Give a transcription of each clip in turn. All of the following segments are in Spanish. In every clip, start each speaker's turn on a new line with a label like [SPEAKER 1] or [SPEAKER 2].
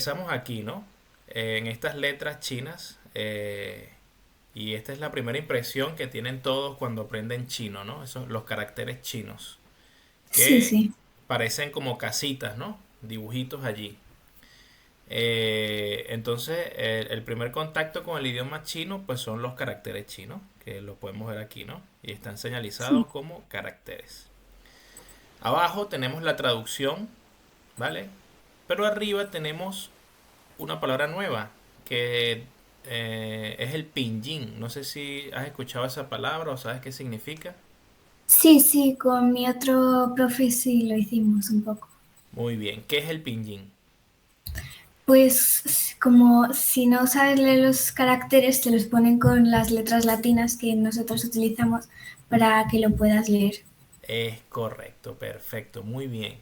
[SPEAKER 1] Empezamos aquí, ¿no? En estas letras chinas. Y esta es la primera impresión que tienen todos cuando aprenden chino, ¿no? Esos, los caracteres chinos,
[SPEAKER 2] Sí,
[SPEAKER 1] que
[SPEAKER 2] sí,
[SPEAKER 1] parecen como casitas, ¿no? Dibujitos allí. Entonces, el primer contacto con el idioma chino, pues son los caracteres chinos, que lo podemos ver aquí, ¿no? Y están señalizados
[SPEAKER 2] sí.
[SPEAKER 1] como caracteres. Abajo tenemos la traducción, ¿vale? Pero arriba tenemos una palabra nueva que es el pinyin. No sé si has escuchado esa palabra o sabes qué significa.
[SPEAKER 2] Sí, sí, con mi otro profe sí lo hicimos un poco.
[SPEAKER 1] Muy bien, ¿qué es el pinyin?
[SPEAKER 2] Pues como si no sabes leer los caracteres, te los ponen con las letras latinas que nosotros utilizamos para que lo puedas leer.
[SPEAKER 1] Es correcto, perfecto, muy bien.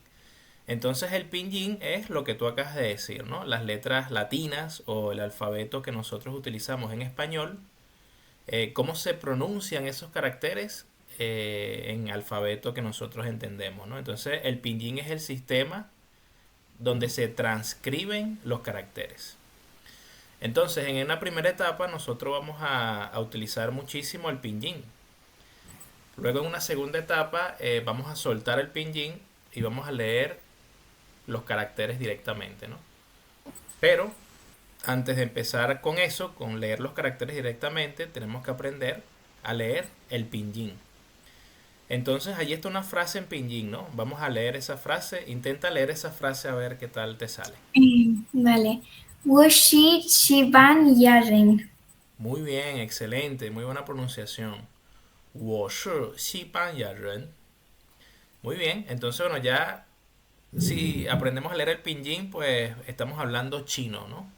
[SPEAKER 1] Entonces el pinyin es lo que tú acabas de decir, ¿no? Las letras latinas o el alfabeto que nosotros utilizamos en español. ¿Cómo se pronuncian esos caracteres en alfabeto que nosotros entendemos, ¿no? Entonces el pinyin es el sistema donde se transcriben los caracteres. Entonces, en una primera etapa nosotros vamos a utilizar muchísimo el pinyin. Luego en una segunda etapa vamos a soltar el pinyin y vamos a leer los caracteres directamente, ¿no? Pero antes de empezar con eso, con leer los caracteres directamente, tenemos que aprender a leer el pinyin. Entonces allí está una frase en pinyin, ¿no? Vamos a leer esa frase. Intenta leer esa frase a ver qué tal te sale.
[SPEAKER 2] Vale. 我是西班牙人.
[SPEAKER 1] Muy bien, excelente, muy buena pronunciación. 我是西班牙人. Muy bien, entonces bueno, ya si aprendemos a leer el pinyin, pues estamos hablando chino, ¿no?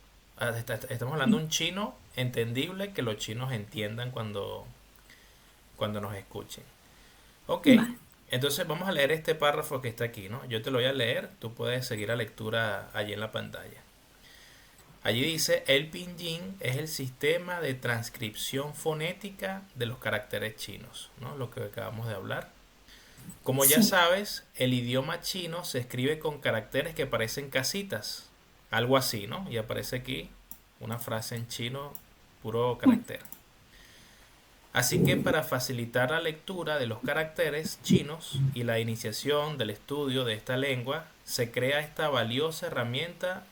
[SPEAKER 1] Estamos hablando un chino entendible que los chinos entiendan cuando nos escuchen. Ok,
[SPEAKER 2] Vale.
[SPEAKER 1] entonces vamos a leer este párrafo que está aquí, ¿no? Yo te lo voy a leer, tú puedes seguir la lectura allí en la pantalla. Allí dice, el pinyin es el sistema de transcripción fonética de los caracteres chinos, ¿no? Lo que acabamos de hablar. Como ya
[SPEAKER 2] Sí.
[SPEAKER 1] sabes, el idioma chino se escribe con caracteres que parecen casitas, algo así, ¿no? Y aparece aquí una frase en chino, puro carácter. Así que para facilitar la lectura de los caracteres chinos y la iniciación del estudio de esta lengua, se crea esta valiosa herramienta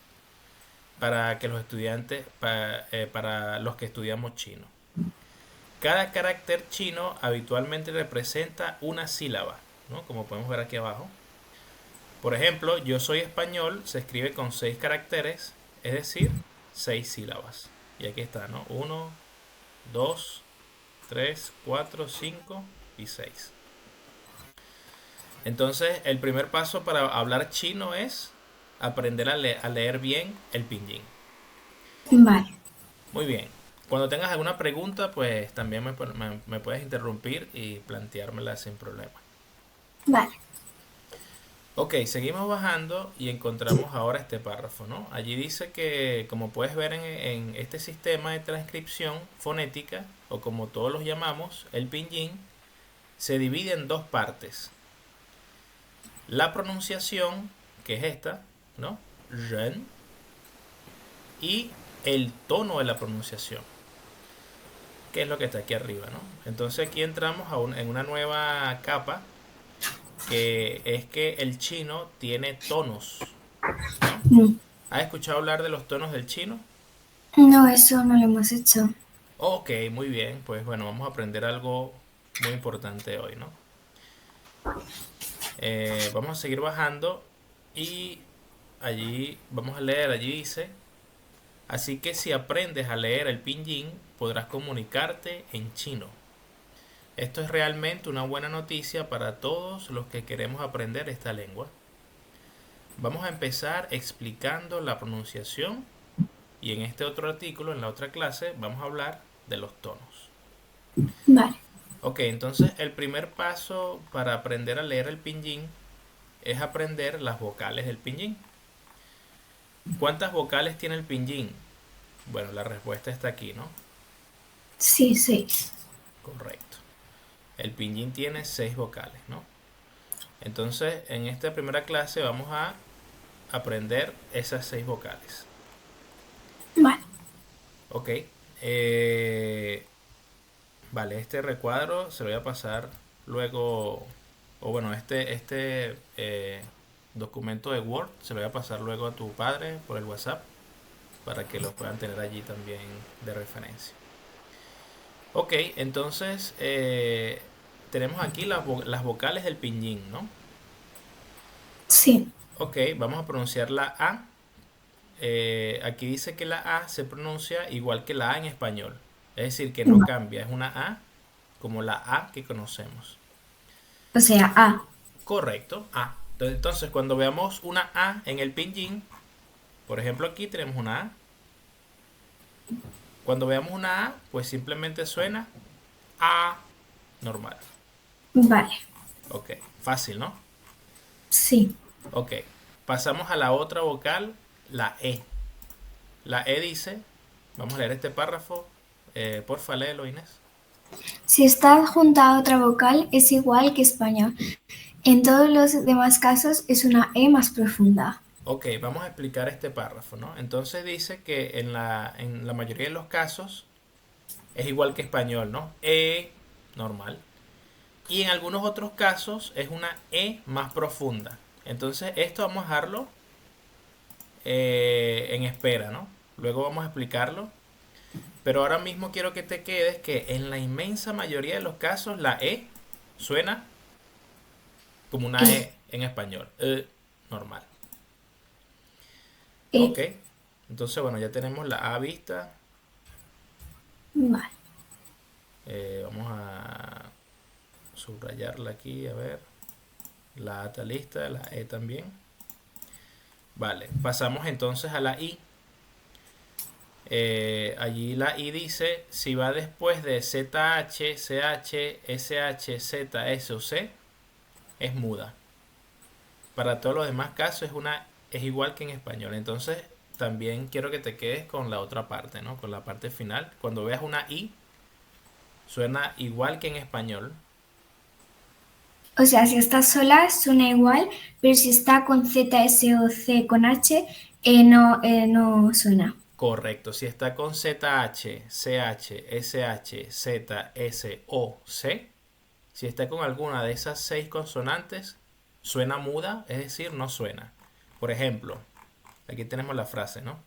[SPEAKER 1] para que los estudiantes, para los que estudiamos chino. Cada carácter chino habitualmente representa una sílaba, ¿no? Como podemos ver aquí abajo. Por ejemplo, yo soy español, se escribe con 6 caracteres, es decir, 6 sílabas. Y aquí está, ¿no? Uno, 2, 3, 4, 5 y 6. Entonces, el primer paso para hablar chino es aprender a leer bien el pinyin.
[SPEAKER 2] Vale.
[SPEAKER 1] Muy bien. Cuando tengas alguna pregunta, pues también me puedes interrumpir y planteármela sin problema.
[SPEAKER 2] Vale.
[SPEAKER 1] Ok, seguimos bajando y encontramos ahora este párrafo, ¿no? Allí dice que, como puedes ver en este sistema de transcripción fonética, o como todos los llamamos, el pinyin, se divide en dos partes. La pronunciación, que es esta, ¿no? Ren, y el tono de la pronunciación, que es lo que está aquí arriba, ¿no? Entonces aquí entramos en una nueva capa, que es que el chino tiene tonos, ¿no?
[SPEAKER 2] Mm.
[SPEAKER 1] ¿Has escuchado hablar de los tonos del chino?
[SPEAKER 2] No, eso no lo hemos hecho.
[SPEAKER 1] Ok, muy bien. Pues bueno, vamos a aprender algo muy importante hoy, ¿no? Vamos a seguir bajando y allí vamos a leer, allí dice, así que si aprendes a leer el pinyin, podrás comunicarte en chino. Esto es realmente una buena noticia para todos los que queremos aprender esta lengua. Vamos a empezar explicando la pronunciación y en este otro artículo, en la otra clase, vamos a hablar de los tonos.
[SPEAKER 2] Vale.
[SPEAKER 1] Ok, entonces el primer paso para aprender a leer el pinyin es aprender las vocales del pinyin. ¿Cuántas vocales tiene el pinyin? Bueno, la respuesta está aquí, ¿no?
[SPEAKER 2] Sí, sí.
[SPEAKER 1] Correcto. El pinyin tiene 6 vocales, ¿no? Entonces, en esta primera clase vamos a aprender esas 6 vocales. Ok. eh, vale, este recuadro se lo voy a pasar luego, o bueno, este documento de Word se lo voy a pasar luego a tu padre por el WhatsApp para que lo puedan tener allí también de referencia. Ok, entonces tenemos aquí las vocales del pinyin, ¿no?
[SPEAKER 2] Sí,
[SPEAKER 1] Ok, vamos a pronunciar la A. Aquí dice que la A se pronuncia igual que la A en español. Es decir, que no
[SPEAKER 2] va-
[SPEAKER 1] cambia. Es una A como la A que conocemos.
[SPEAKER 2] o sea, A.
[SPEAKER 1] Correcto, A. Entonces, cuando veamos una A en el pinyin, por ejemplo aquí tenemos una A. Cuando veamos una A, pues simplemente suena A normal.
[SPEAKER 2] Vale,
[SPEAKER 1] Ok, fácil, ¿no?
[SPEAKER 2] sí.
[SPEAKER 1] Ok, pasamos a la otra vocal, la E. La E dice, vamos a leer este párrafo, porfa, léelo, Inés.
[SPEAKER 2] Si está junta a otra vocal, es igual que español. En todos los demás casos es una E más profunda.
[SPEAKER 1] Ok, vamos a explicar este párrafo, ¿no? Entonces dice que en la mayoría de los casos es igual que español, ¿no? E normal. Y en algunos otros casos es una E más profunda. Entonces esto vamos a dejarlo en espera, ¿no? Luego vamos a explicarlo. Pero ahora mismo quiero que te quedes que en la inmensa mayoría de los casos la E suena como una
[SPEAKER 2] E,
[SPEAKER 1] E en español. Normal. Ok.
[SPEAKER 2] E.
[SPEAKER 1] Entonces, bueno, ya tenemos la A vista.
[SPEAKER 2] Vale.
[SPEAKER 1] Vamos a subrayarla aquí, a ver. La A está lista, la E también. Vale, pasamos entonces a la I. Allí la I dice, si va después de ZH, CH, SH, Z, S o C, es muda. Para todos los demás casos es igual que en español. Entonces, también quiero que te quedes con la otra parte, ¿no? Con la parte final. Cuando veas una I, suena igual que en español.
[SPEAKER 2] O sea, si está sola suena igual, pero si está con Z, S o C con H, no suena.
[SPEAKER 1] Correcto. Si está con ZH, CH, SH, Z, S o C, si está con alguna de esas 6 consonantes, suena muda, es decir, no suena. Por ejemplo, aquí tenemos la frase, ¿no?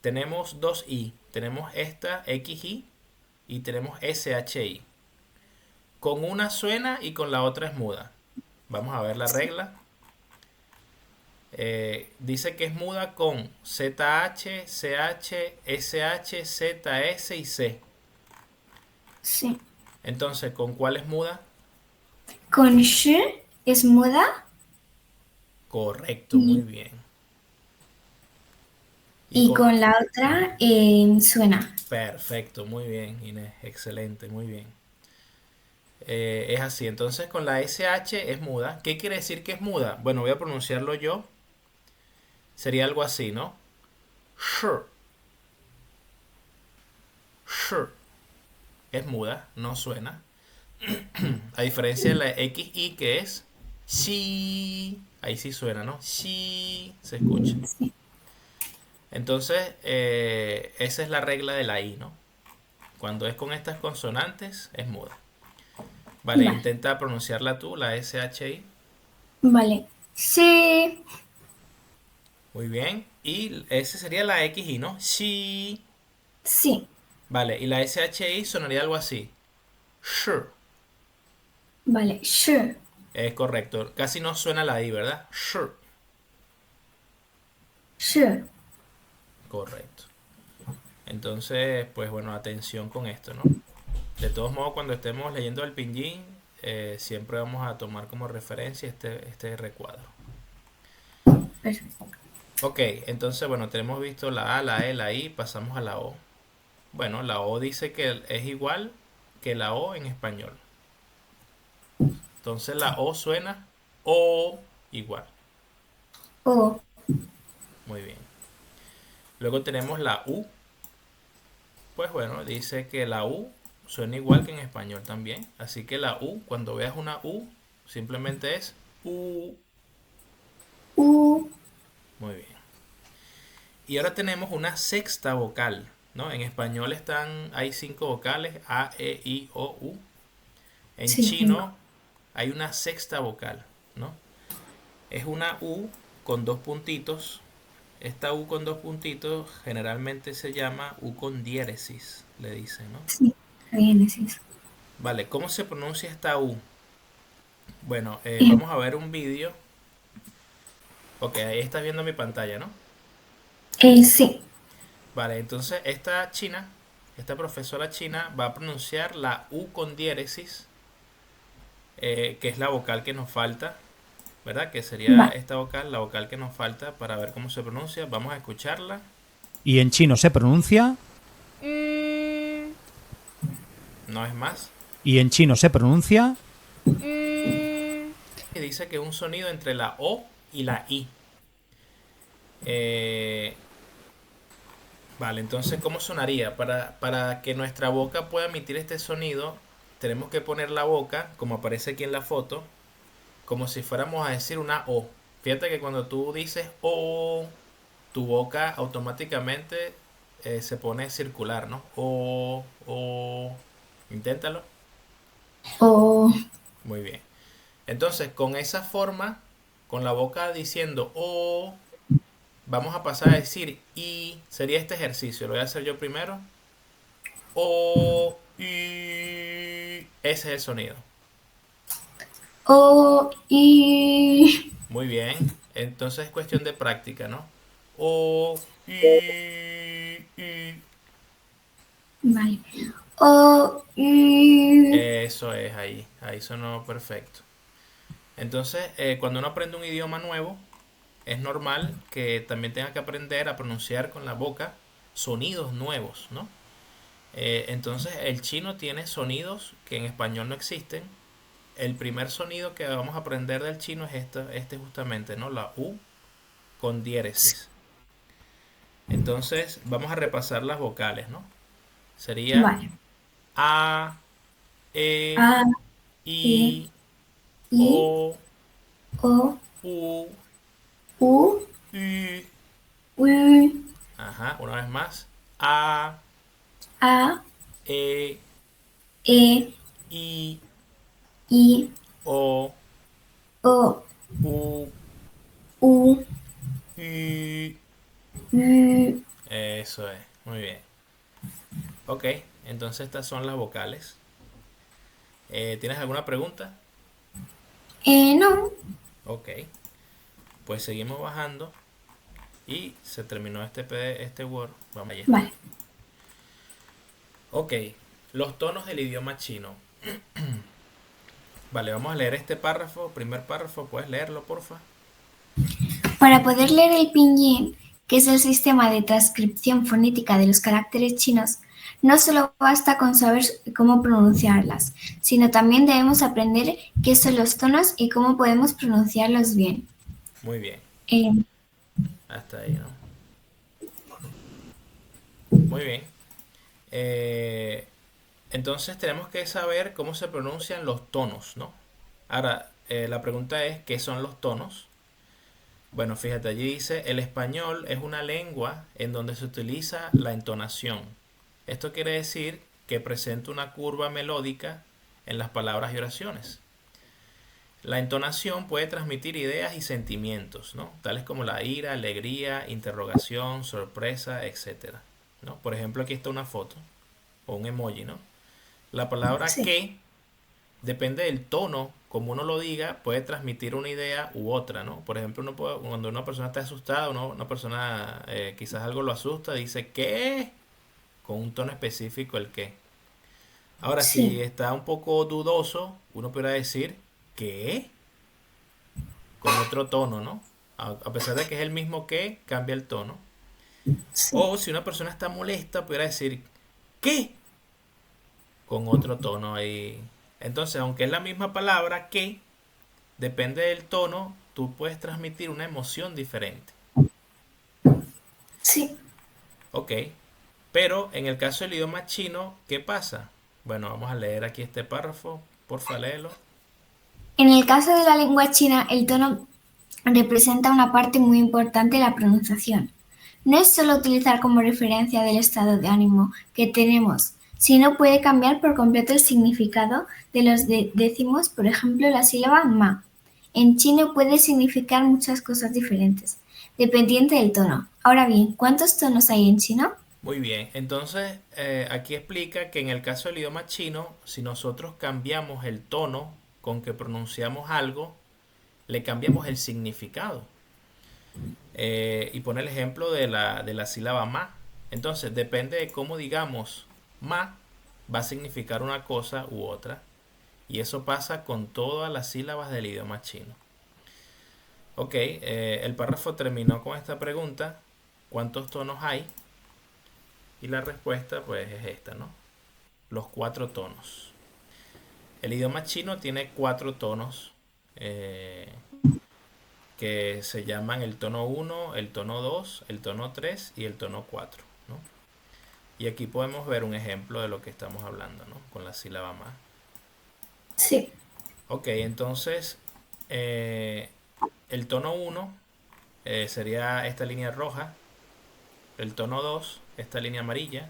[SPEAKER 1] Tenemos dos I. Tenemos esta XI y tenemos SHI. Con una suena y con la otra es muda. Vamos a ver la regla. Dice que es muda con ZH, CH, SH, ZS y C.
[SPEAKER 2] Sí.
[SPEAKER 1] Entonces, ¿con cuál es muda?
[SPEAKER 2] Con sh es muda
[SPEAKER 1] Correcto, muy
[SPEAKER 2] y,
[SPEAKER 1] bien. Y
[SPEAKER 2] y
[SPEAKER 1] con...
[SPEAKER 2] con la otra suena.
[SPEAKER 1] Perfecto, muy bien, Inés. Excelente, muy bien. Es así. Entonces, con la SH es muda. ¿Qué quiere decir que es muda? Bueno, voy a pronunciarlo yo. Sería algo así, ¿no? Sh, sh. Es muda, no suena. A diferencia de la XI que es sí. Ahí sí suena, ¿no? Sí, se escucha.
[SPEAKER 2] Sí.
[SPEAKER 1] Entonces, esa es la regla de la I, ¿no? Cuando es con estas consonantes, es muda. Vale,
[SPEAKER 2] Vale,
[SPEAKER 1] intenta pronunciarla tú, la SHI.
[SPEAKER 2] vale. Sí,
[SPEAKER 1] Muy bien. Y ese sería la XI, ¿no? Sí.
[SPEAKER 2] sí.
[SPEAKER 1] Vale, y la SHI sonaría algo así. Sure.
[SPEAKER 2] Vale, sh,
[SPEAKER 1] Es correcto. Casi no suena la I, ¿verdad? Sure.
[SPEAKER 2] sh.
[SPEAKER 1] Correcto. Entonces, pues bueno, atención con esto, ¿no? De todos modos, cuando estemos leyendo el pinyin, siempre vamos a tomar como referencia este recuadro.
[SPEAKER 2] Perfecto.
[SPEAKER 1] Ok, entonces, bueno, tenemos visto la A, la E, la I, pasamos a la O. Bueno, la O dice que es igual que la O en español. Entonces la O suena O igual.
[SPEAKER 2] O,
[SPEAKER 1] Muy bien. Luego tenemos la U. Pues bueno, dice que la U suena igual que en español también. Así que la U, cuando veas una U, simplemente es U.
[SPEAKER 2] U,
[SPEAKER 1] Muy bien. Y ahora tenemos una sexta vocal, ¿no? En español hay 5 vocales, A, E, I, O, U. En
[SPEAKER 2] Sí, 5.
[SPEAKER 1] chino hay una sexta vocal, ¿no? Es una U con dos puntitos. Esta U con dos puntitos generalmente se llama U con diéresis, le dicen, ¿no?
[SPEAKER 2] Sí, está bien, es eso.
[SPEAKER 1] Vale, ¿cómo se pronuncia esta U? Bueno,
[SPEAKER 2] Eh,
[SPEAKER 1] vamos a ver un vídeo. Ok, ahí estás viendo mi pantalla, ¿no?
[SPEAKER 2] sí.
[SPEAKER 1] Vale, entonces esta profesora china va a pronunciar la U con diéresis, que es la vocal que nos falta, ¿verdad? Que sería
[SPEAKER 2] Vale.
[SPEAKER 1] esta vocal, la vocal que nos falta para ver cómo se pronuncia. Vamos a escucharla.
[SPEAKER 3] Y en chino se pronuncia.
[SPEAKER 1] No es más.
[SPEAKER 3] Y en chino se pronuncia.
[SPEAKER 1] Y dice que es un sonido entre la O y la I. Eh, vale, entonces, ¿cómo sonaría? Para que nuestra boca pueda emitir este sonido, tenemos que poner la boca, como aparece aquí en la foto, como si fuéramos a decir una O. Fíjate que cuando tú dices O, tu boca automáticamente se pone circular, ¿no? O. Inténtalo.
[SPEAKER 2] O,
[SPEAKER 1] Muy bien. Entonces, con esa forma, con la boca diciendo O, vamos a pasar a decir I. Sería este ejercicio. Lo voy a hacer yo primero. O, I. Ese es el sonido.
[SPEAKER 2] o, y.
[SPEAKER 1] Muy bien. Entonces es cuestión de práctica, ¿no? O, I.
[SPEAKER 2] Vale. O, y.
[SPEAKER 1] Eso es ahí. Ahí sonó perfecto. Entonces, cuando uno aprende un idioma nuevo, es normal que también tenga que aprender a pronunciar con la boca sonidos nuevos, ¿no? Entonces, el chino tiene sonidos que en español no existen. El primer sonido que vamos a aprender del chino es este justamente, ¿no? La U con diéresis. Entonces, vamos a repasar las vocales, ¿no? Sería
[SPEAKER 2] Vale.
[SPEAKER 1] A, E,
[SPEAKER 2] A, E,
[SPEAKER 1] I,
[SPEAKER 2] I,
[SPEAKER 1] O,
[SPEAKER 2] O,
[SPEAKER 1] U,
[SPEAKER 2] U,
[SPEAKER 1] Y.
[SPEAKER 2] U,
[SPEAKER 1] Ajá, una vez más. A,
[SPEAKER 2] A,
[SPEAKER 1] E,
[SPEAKER 2] E,
[SPEAKER 1] I,
[SPEAKER 2] I,
[SPEAKER 1] O,
[SPEAKER 2] O,
[SPEAKER 1] U,
[SPEAKER 2] U,
[SPEAKER 1] Y.
[SPEAKER 2] U.
[SPEAKER 1] Eso es, muy bien. Ok, entonces estas son las vocales. ¿Tienes alguna pregunta?
[SPEAKER 2] No.
[SPEAKER 1] Ok, pues seguimos bajando y se terminó este Word. Vamos allá.
[SPEAKER 2] Vale.
[SPEAKER 1] Ok, los tonos del idioma chino. Vale, vamos a leer este párrafo, primer párrafo. ¿Puedes leerlo, porfa?
[SPEAKER 2] Para poder leer el pinyin, que es el sistema de transcripción fonética de los caracteres chinos, no solo basta con saber cómo pronunciarlas, sino también debemos aprender qué son los tonos y cómo podemos pronunciarlos bien.
[SPEAKER 1] Muy bien,
[SPEAKER 2] Eh,
[SPEAKER 1] hasta ahí, ¿no? Muy bien. Eh, entonces tenemos que saber cómo se pronuncian los tonos, ¿no? Ahora, la pregunta es, ¿qué son los tonos? Bueno, fíjate, allí dice, el español es una lengua en donde se utiliza la entonación. Esto quiere decir que presenta una curva melódica en las palabras y oraciones. La entonación puede transmitir ideas y sentimientos, ¿no? Tales como la ira, alegría, interrogación, sorpresa, etcétera, ¿no? Por ejemplo, aquí está una foto o un emoji, ¿no? La palabra
[SPEAKER 2] sí,
[SPEAKER 1] que depende del tono, como uno lo diga, puede transmitir una idea u otra, ¿no? Por ejemplo, cuando una persona está asustada, una persona quizás algo lo asusta, dice ¿qué? Con un tono específico el qué. Ahora, si
[SPEAKER 2] sí,
[SPEAKER 1] está un poco dudoso, uno podría decir ¿qué? Con otro tono, ¿no? A pesar de que es el mismo que, cambia el tono.
[SPEAKER 2] sí,
[SPEAKER 1] O si una persona está molesta, pudiera decir ¿qué? Con otro tono ahí. Entonces, aunque es la misma palabra que, depende del tono, tú puedes transmitir una emoción diferente.
[SPEAKER 2] sí.
[SPEAKER 1] Ok, pero en el caso del idioma chino, ¿qué pasa? Bueno, vamos a leer aquí este párrafo, porfa, léelo.
[SPEAKER 2] En el caso de la lengua china, el tono representa una parte muy importante de la pronunciación. No es solo utilizar como referencia del estado de ánimo que tenemos, sino puede cambiar por completo el significado de los décimos, por ejemplo, la sílaba ma. En chino puede significar muchas cosas diferentes, dependiente del tono. Ahora bien, ¿cuántos tonos hay en chino?
[SPEAKER 1] Muy bien, entonces aquí explica que en el caso del idioma chino, si nosotros cambiamos el tono con que pronunciamos algo, le cambiamos el significado. Y pone el ejemplo de la sílaba ma. Entonces, depende de cómo digamos ma, va a significar una cosa u otra. Y eso pasa con todas las sílabas del idioma chino. Ok, el párrafo terminó con esta pregunta: ¿cuántos tonos hay? Y la respuesta pues es esta, ¿no? Los 4 tonos. El idioma chino tiene 4 tonos que se llaman el tono 1, el tono 2, el tono 3 y el tono 4, ¿no? Y aquí podemos ver un ejemplo de lo que estamos hablando, ¿no? Con la sílaba ma.
[SPEAKER 2] Sí.
[SPEAKER 1] Ok, entonces el tono 1 sería esta línea roja, el tono 2 esta línea amarilla,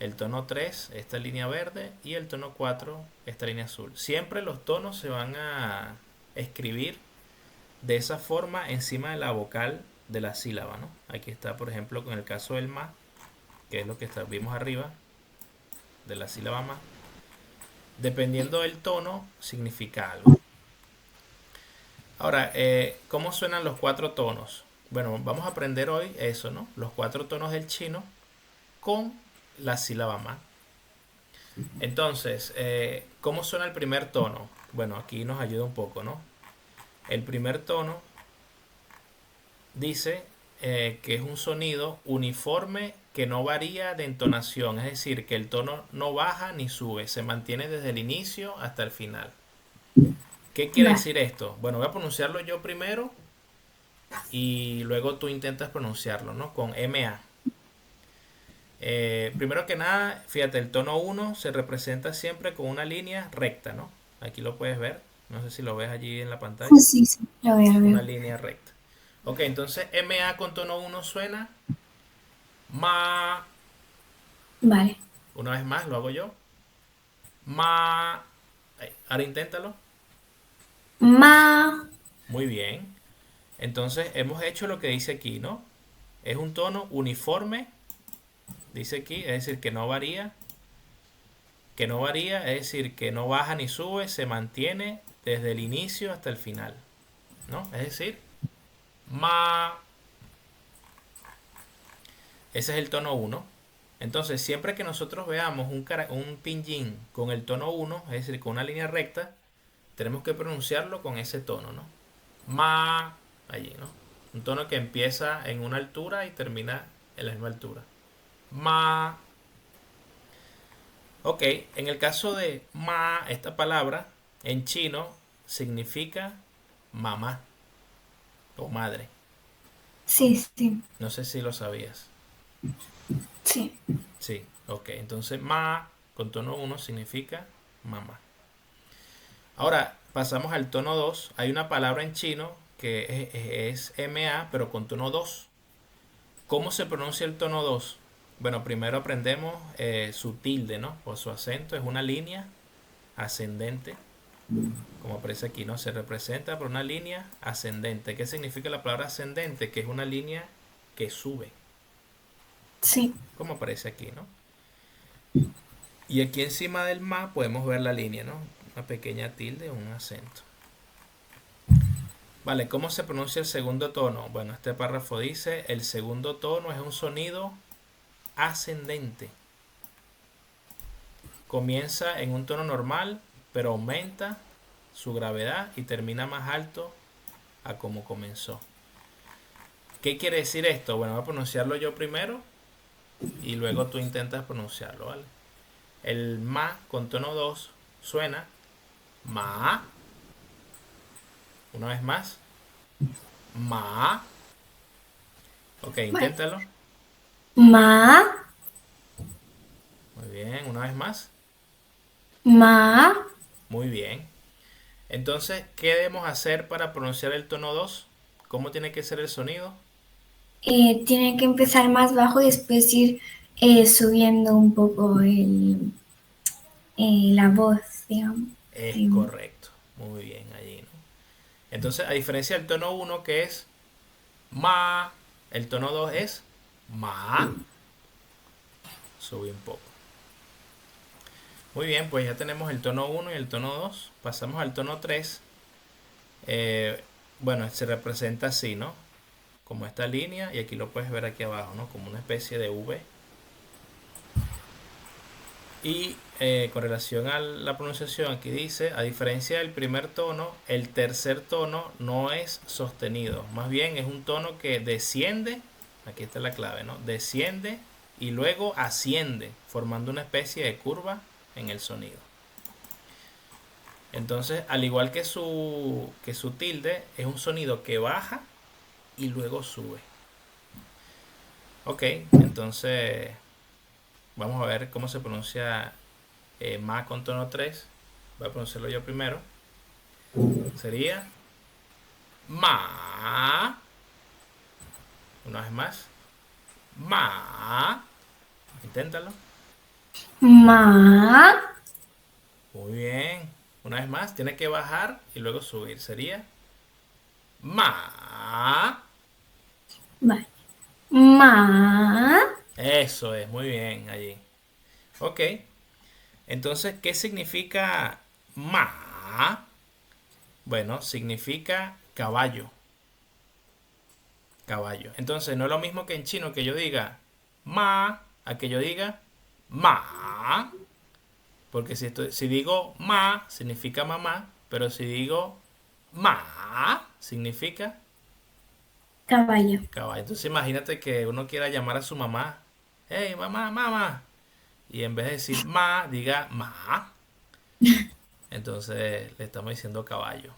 [SPEAKER 1] el tono 3 esta línea verde y el tono 4 esta línea azul. Siempre los tonos se van a escribir de esa forma encima de la vocal de la sílaba, ¿no? Aquí está, por ejemplo, con el caso del ma, que es lo que vimos arriba, de la sílaba ma. Dependiendo del tono, significa algo. Ahora, ¿cómo suenan los 4 tonos? Bueno, vamos a aprender hoy eso, ¿no? Los 4 tonos del chino con la sílaba ma. Entonces, ¿cómo suena el primer tono? Bueno, aquí nos ayuda un poco, ¿no? El primer tono dice que es un sonido uniforme que no varía de entonación, es decir, que el tono no baja ni sube, se mantiene desde el inicio hasta el final. ¿Qué quiere
[SPEAKER 2] Vale.
[SPEAKER 1] decir esto? Bueno, voy a pronunciarlo yo primero y luego tú intentas pronunciarlo, ¿no? Con MA. Primero que nada, fíjate, el tono 1 se representa siempre con una línea recta, ¿no? Aquí lo puedes ver, no sé si lo ves allí en la
[SPEAKER 2] Sí,
[SPEAKER 1] pantalla,
[SPEAKER 2] sí, sí, lo veo, lo
[SPEAKER 1] una
[SPEAKER 2] veo.
[SPEAKER 1] línea recta. Ok, entonces MA con tono 1 suena ma.
[SPEAKER 2] Vale.
[SPEAKER 1] Una vez más, lo hago yo. Ma. Ahora inténtalo.
[SPEAKER 2] Ma.
[SPEAKER 1] Muy bien. Entonces hemos hecho lo que dice aquí, ¿no? Es un tono uniforme, dice aquí, es decir, que no varía. Que no varía, es decir, que no baja ni sube, se mantiene desde el inicio hasta el final, ¿no? Es decir, ma. Ese es el tono 1. Entonces, siempre que nosotros veamos un pinyin con el tono 1, es decir, con una línea recta, tenemos que pronunciarlo con ese tono, ¿no? Ma, allí, ¿no? Un tono que empieza en una altura y termina en la misma altura. Ma. Ok, en el caso de ma, esta palabra en chino significa mamá o madre.
[SPEAKER 2] Sí, sí,
[SPEAKER 1] No sé si lo sabías.
[SPEAKER 2] sí.
[SPEAKER 1] Sí, ok. Entonces ma con tono 1 significa mamá. Ahora pasamos al tono 2. Hay una palabra en chino que es MA, pero con tono 2. ¿Cómo se pronuncia el tono 2? Bueno, primero aprendemos su tilde, ¿no? O su acento. Es una línea ascendente, como aparece aquí, ¿no? Se representa por una línea ascendente. ¿Qué significa la palabra ascendente? Que es una línea que sube,
[SPEAKER 2] Sí.
[SPEAKER 1] como aparece aquí, ¿no? Y aquí encima del ma podemos ver la línea, ¿no? Una pequeña tilde o un acento. Vale, ¿cómo se pronuncia el segundo tono? Bueno, este párrafo dice, el segundo tono es un sonido ascendente. Comienza en un tono normal, pero aumenta su gravedad y termina más alto a como comenzó. ¿Qué quiere decir esto? Bueno, voy a pronunciarlo yo primero y luego tú intentas pronunciarlo, ¿vale? El ma con tono 2 suena ma. Una vez más, ma. Ok,
[SPEAKER 2] Vale.
[SPEAKER 1] inténtalo.
[SPEAKER 2] Ma.
[SPEAKER 1] Muy bien, una vez más.
[SPEAKER 2] Ma.
[SPEAKER 1] Muy bien. Entonces, ¿qué debemos hacer para pronunciar el tono 2? ¿Cómo tiene que ser el sonido?
[SPEAKER 2] tiene que empezar más bajo y después ir subiendo un poco la voz, digamos.
[SPEAKER 1] Es
[SPEAKER 2] Em,
[SPEAKER 1] correcto. Muy bien allí, ¿no? Entonces, a diferencia del tono uno que es ma, el tono 2 es ma. Sube un poco. Muy bien, pues ya tenemos el tono uno y el tono 2. Pasamos al tono 3. Eh, bueno, se representa así, ¿no? Como esta línea, y aquí lo puedes ver aquí abajo, ¿no? Como una especie de V. Y con relación a la pronunciación, aquí dice, a diferencia del primer tono, el tercer tono no es sostenido. Más bien es un tono que desciende, aquí está la clave, ¿no? Desciende y luego asciende, formando una especie de curva en el sonido. Entonces, al igual que su tilde, es un sonido que baja y luego sube. Ok, entonces vamos a ver cómo se pronuncia ma con tono 3. Voy a pronunciarlo yo primero. Sería ma. Una vez más. Ma. Inténtalo.
[SPEAKER 2] Ma.
[SPEAKER 1] Muy bien. Una vez más. Tiene que bajar y luego subir. Sería ma.
[SPEAKER 2] Vale. Ma.
[SPEAKER 1] Eso es. Muy bien allí. Ok. Entonces, ¿qué significa ma? Bueno, significa caballo. Caballo. Entonces, no es lo mismo que en chino que yo diga ma a que yo diga ma. Porque si digo ma, significa mamá. Pero si digo ma, significa
[SPEAKER 2] Caballo.
[SPEAKER 1] caballo. Entonces, imagínate que uno quiera llamar a su mamá. Hey, mamá, mamá. Y en vez de decir ma, diga ma. Entonces, le estamos diciendo caballo.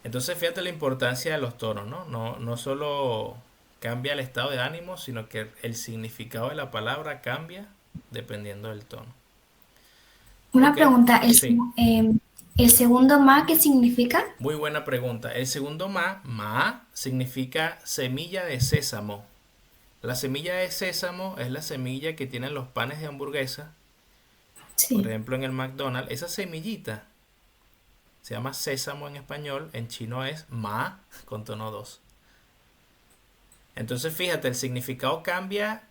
[SPEAKER 1] Entonces fíjate la importancia de los tonos, ¿no? No solo cambia el estado de ánimo, sino que el significado de la palabra cambia dependiendo del tono.
[SPEAKER 2] Una
[SPEAKER 1] Ok,
[SPEAKER 2] pregunta,
[SPEAKER 1] sí,
[SPEAKER 2] el segundo ma, ¿qué significa?
[SPEAKER 1] muy buena pregunta. El segundo ma, significa semilla de sésamo. La semilla de sésamo es la semilla que tienen los panes de hamburguesa, por
[SPEAKER 2] Sí.
[SPEAKER 1] ejemplo en el McDonald's. Esa semillita se llama sésamo en español, en chino es ma con tono 2. Entonces fíjate, el significado cambia.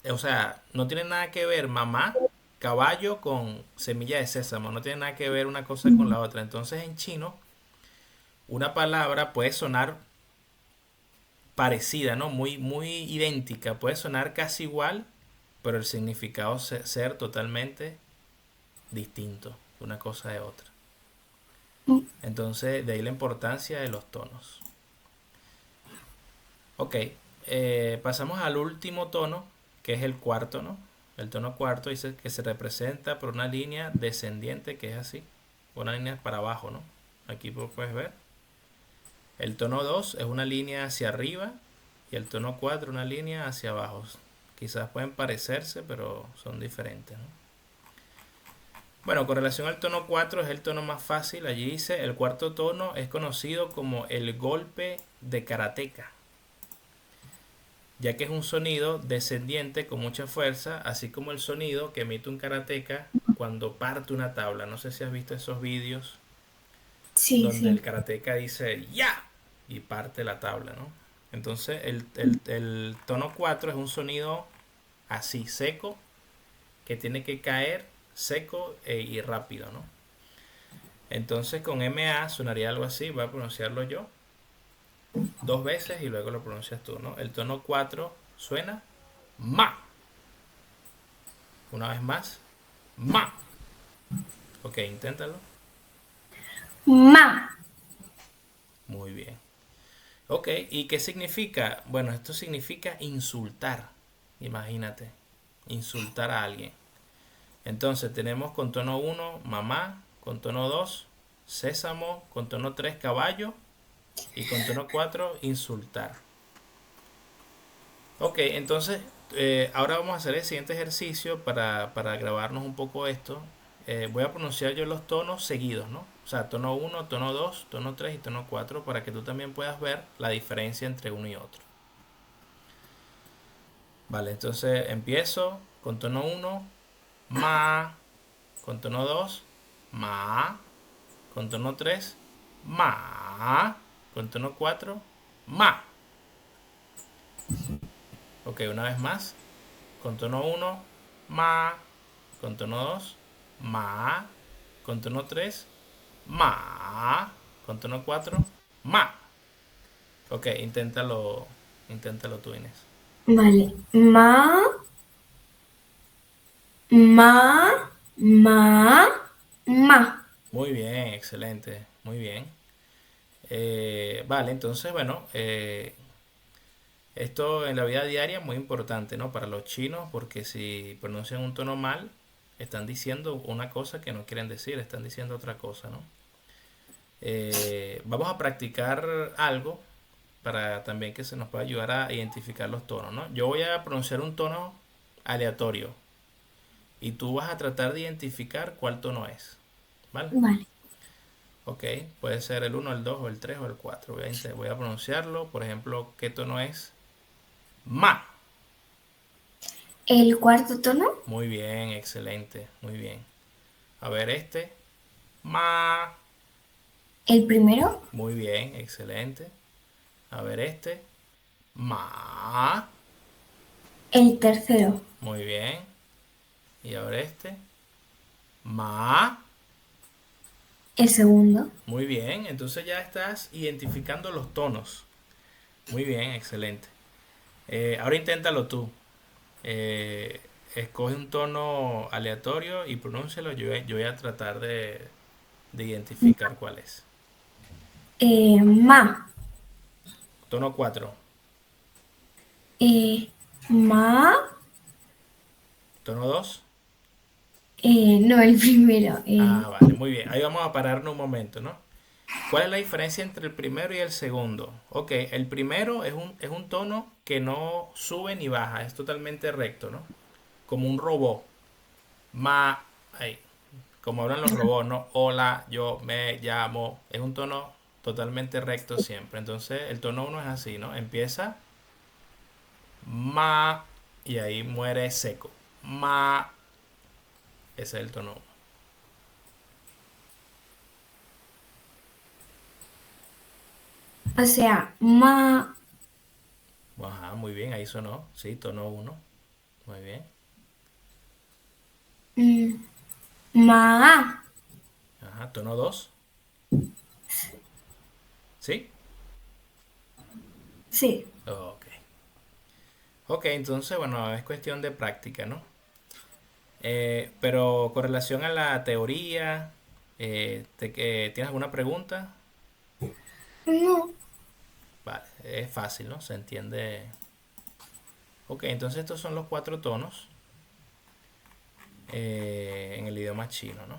[SPEAKER 1] O sea, no tiene nada que ver mamá, caballo con semilla de sésamo. No tiene nada que ver una cosa con la otra. Entonces en chino, una palabra puede sonar parecida, ¿no? Muy idéntica. Puede sonar casi igual, pero el significado ser totalmente distinto de una cosa de otra. Entonces, de ahí la importancia de los tonos. Ok, pasamos al último tono, que es el cuarto, ¿no? El tono cuarto dice que se representa por una línea descendiente, que es así, una línea para abajo, ¿no? Aquí puedes ver. El tono 2 es una línea hacia arriba y el tono 4 una línea hacia abajo. Quizás pueden parecerse, pero son diferentes, ¿no? Bueno, con relación al tono 4 es el tono más fácil. Allí dice, el cuarto tono es conocido como el golpe de karateka, ya que es un sonido descendiente con mucha fuerza, así como el sonido que emite un karateka cuando parte una tabla. No sé si has visto esos vídeos
[SPEAKER 2] Sí,
[SPEAKER 1] donde el
[SPEAKER 2] sí.
[SPEAKER 1] karateka dice ya y parte la tabla, ¿no? Entonces el tono 4 es un sonido así, seco, que tiene que caer seco y rápido, ¿no? Entonces con MA sonaría algo así, voy a pronunciarlo yo dos veces y luego lo pronuncias tú, ¿no? El tono 4 suena ma. Una vez más, ma. Ok, inténtalo.
[SPEAKER 2] Ma.
[SPEAKER 1] Muy bien. Ok, ¿y qué significa? Bueno, esto significa insultar. Imagínate, insultar a alguien. Entonces tenemos con tono 1, mamá, con tono 2, sésamo, con tono 3, caballo y con tono 4, insultar. Ok, entonces ahora vamos a hacer el siguiente ejercicio para grabarnos un poco esto. voy a pronunciar yo los tonos seguidos, ¿no? O sea, tono uno, tono 2, tono 3 y tono 4 para que tú también puedas ver la diferencia entre uno y otro. Vale, entonces empiezo con tono uno, ma, con tono 2, ma, con tono 3, ma, con tono 4, ma. Ok, una vez más, con tono uno, ma, con tono 2, ma, con tono 3, ma, con tono 4, ma. Ok, inténtalo tú, Inés.
[SPEAKER 2] Vale. Ma, ma, ma, ma.
[SPEAKER 1] Muy bien, excelente, muy bien. Vale, entonces, bueno, esto en la vida diaria es muy importante, ¿no? Para los chinos, porque si pronuncian un tono mal, están diciendo una cosa que no quieren decir, están diciendo otra cosa, ¿no? Vamos a practicar algo para también que se nos pueda ayudar a identificar los tonos, ¿no? Yo voy a pronunciar un tono aleatorio y tú vas a tratar de identificar cuál tono es, ¿vale?
[SPEAKER 2] Vale.
[SPEAKER 1] Ok, puede ser el uno, el 2 o el 3 o el 4. Voy a pronunciarlo, por ejemplo, ¿qué tono es? Ma.
[SPEAKER 2] El cuarto tono,
[SPEAKER 1] Muy bien, excelente, muy bien. A ver este. Ma.
[SPEAKER 2] el primero,
[SPEAKER 1] Muy bien, excelente. A ver este. Ma.
[SPEAKER 2] el tercero,
[SPEAKER 1] Muy bien. Y ahora este. Ma.
[SPEAKER 2] el segundo.
[SPEAKER 1] Muy bien. Entonces ya estás identificando los tonos. Muy bien, excelente. Ahora inténtalo tú. Escoge un tono aleatorio y pronúncialo. Yo voy a tratar de identificar cuál es.
[SPEAKER 2] Ma,
[SPEAKER 1] Tono 4.
[SPEAKER 2] ma,
[SPEAKER 1] Tono 2.
[SPEAKER 2] no, el primero.
[SPEAKER 1] Ah, vale, muy bien. Ahí vamos a pararnos un momento, ¿no? ¿Cuál es la diferencia entre el primero y el segundo? Ok, el primero es un tono que no sube ni baja, es totalmente recto, ¿no? Como un robot. Ma, ay, como hablan los robots, ¿no? Hola, yo me llamo. Es un tono totalmente recto siempre. Entonces, el tono uno es así, ¿no? Empieza ma y ahí muere seco. Ma, ese es el tono uno.
[SPEAKER 2] O sea, ma,
[SPEAKER 1] Ajá, muy bien, ahí sonó. Sí, tono uno. Muy bien.
[SPEAKER 2] mm, ma,
[SPEAKER 1] Ajá, tono 2. ¿Sí?
[SPEAKER 2] sí.
[SPEAKER 1] Ok. Ok, entonces, bueno, es cuestión de práctica, ¿no? Pero con relación a la teoría, ¿tienes alguna pregunta?
[SPEAKER 2] No.
[SPEAKER 1] Vale, es fácil, ¿no? Se entiende. Ok, entonces estos son los cuatro tonos en el idioma chino, ¿no?